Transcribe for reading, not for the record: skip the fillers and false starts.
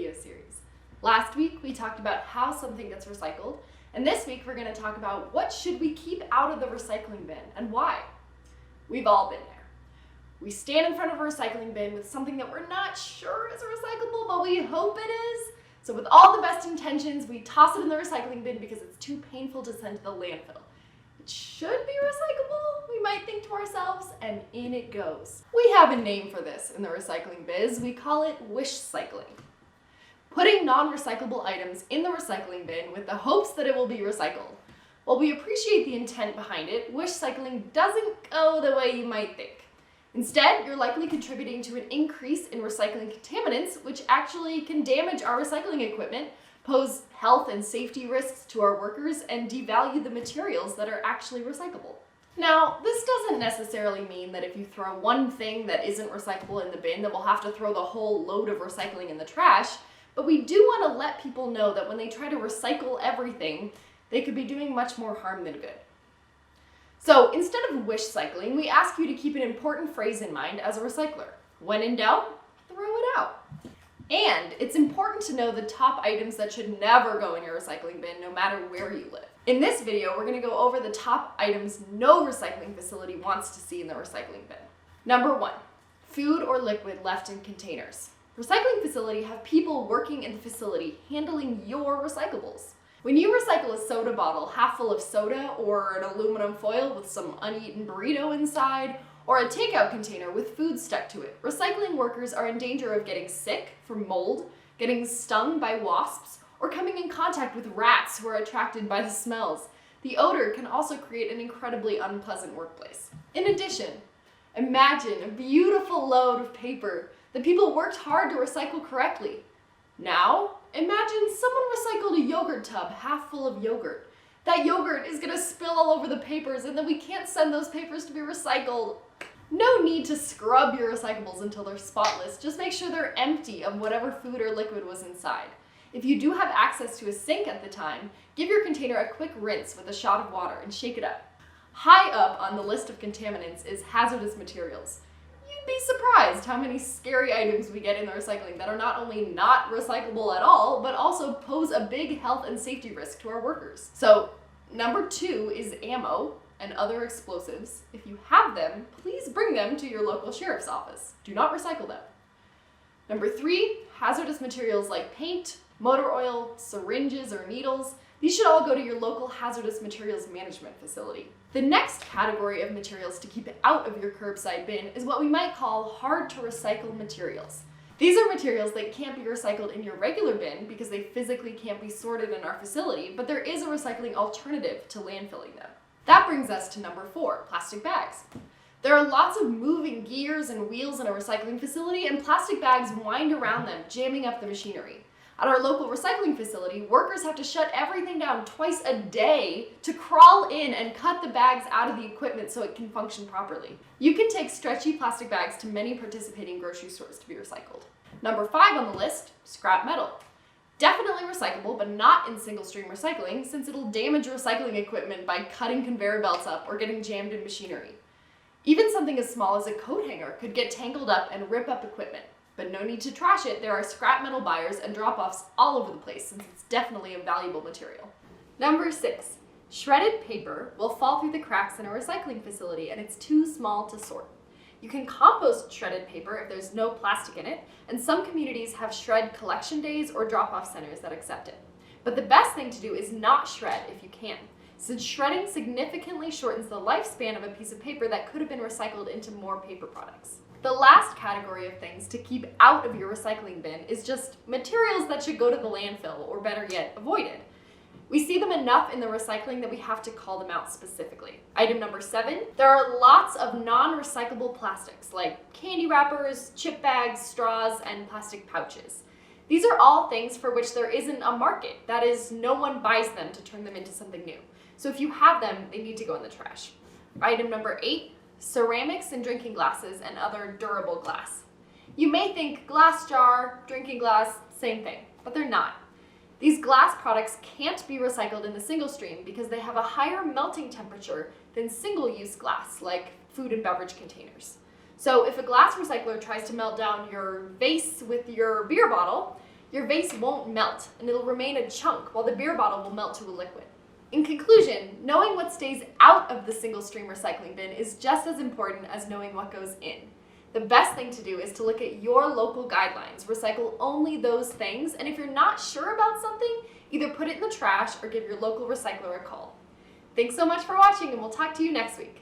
video series. Last week we talked about how something gets recycled, and this week we're going to talk about what should we keep out of the recycling bin and why. We've all been there. We stand in front of a recycling bin with something that we're not sure is recyclable, but we hope it is. So with all the best intentions, we toss it in the recycling bin because it's too painful to send to the landfill. It should be recyclable, we might think to ourselves, and in it goes. We have a name for this in the recycling biz. We call it wish cycling. Putting non-recyclable items in the recycling bin with the hopes that it will be recycled. While we appreciate the intent behind it, wish cycling doesn't go the way you might think. Instead, you're likely contributing to an increase in recycling contaminants, which actually can damage our recycling equipment, pose health and safety risks to our workers, and devalue the materials that are actually recyclable. Now, this doesn't necessarily mean that if you throw one thing that isn't recyclable in the bin, that we'll have to throw the whole load of recycling in the trash, but we do want to let people know that when they try to recycle everything, they could be doing much more harm than good. So instead of wish cycling, we ask you to keep an important phrase in mind as a recycler. When in doubt, throw it out. And it's important to know the top items that should never go in your recycling bin, no matter where you live. In this video, we're going to go over the top items no recycling facility wants to see in the recycling bin. Number 1, food or liquid left in containers. Recycling facilities have people working in the facility handling your recyclables. When you recycle a soda bottle half full of soda, or an aluminum foil with some uneaten burrito inside, or a takeout container with food stuck to it, recycling workers are in danger of getting sick from mold, getting stung by wasps, or coming in contact with rats who are attracted by the smells. The odor can also create an incredibly unpleasant workplace. In addition, imagine a beautiful load of paper that people worked hard to recycle correctly. Now, imagine someone recycled a yogurt tub half full of yogurt. That yogurt is going to spill all over the papers, and then we can't send those papers to be recycled. No need to scrub your recyclables until they're spotless. Just make sure they're empty of whatever food or liquid was inside. If you do have access to a sink at the time, give your container a quick rinse with a shot of water and shake it up. High up on the list of contaminants is hazardous materials. You'd be surprised how many scary items we get in the recycling that are not only not recyclable at all, but also pose a big health and safety risk to our workers. So, number 2 is ammo and other explosives. If you have them, please bring them to your local sheriff's office. Do not recycle them. Number 3, hazardous materials like paint, motor oil, syringes, or needles. These should all go to your local hazardous materials management facility. The next category of materials to keep out of your curbside bin is what we might call hard to recycle materials. These are materials that can't be recycled in your regular bin because they physically can't be sorted in our facility, but there is a recycling alternative to landfilling them. That brings us to number 4, plastic bags. There are lots of moving gears and wheels in a recycling facility, and plastic bags wind around them, jamming up the machinery. At our local recycling facility, workers have to shut everything down twice a day to crawl in and cut the bags out of the equipment so it can function properly. You can take stretchy plastic bags to many participating grocery stores to be recycled. Number 5 on the list, scrap metal. Definitely recyclable, but not in single-stream recycling, since it'll damage recycling equipment by cutting conveyor belts up or getting jammed in machinery. Even something as small as a coat hanger could get tangled up and rip up equipment. But no need to trash it. There are scrap metal buyers and drop-offs all over the place, since it's definitely a valuable material. Number 6, shredded paper will fall through the cracks in a recycling facility and it's too small to sort. You can compost shredded paper if there's no plastic in it, and some communities have shred collection days or drop-off centers that accept it. But the best thing to do is not shred if you can, since shredding significantly shortens the lifespan of a piece of paper that could have been recycled into more paper products. The last category of things to keep out of your recycling bin is just materials that should go to the landfill, or better yet, avoided. We see them enough in the recycling that we have to call them out specifically. Item number 7, there are lots of non-recyclable plastics like candy wrappers, chip bags, straws, and plastic pouches. These are all things for which there isn't a market. That is, no one buys them to turn them into something new. So if you have them, they need to go in the trash. Item number 8, ceramics and drinking glasses and other durable glass. You may think glass jar, drinking glass, same thing, but they're not. These glass products can't be recycled in the single stream because they have a higher melting temperature than single-use glass, like food and beverage containers. So if a glass recycler tries to melt down your vase with your beer bottle, Your vase won't melt and it'll remain a chunk while the beer bottle will melt to a liquid. In conclusion, knowing what stays out of the single stream recycling bin is just as important as knowing what goes in. The best thing to do is to look at your local guidelines. Recycle only those things, and if you're not sure about something, either put it in the trash or give your local recycler a call. Thanks so much for watching, and we'll talk to you next week.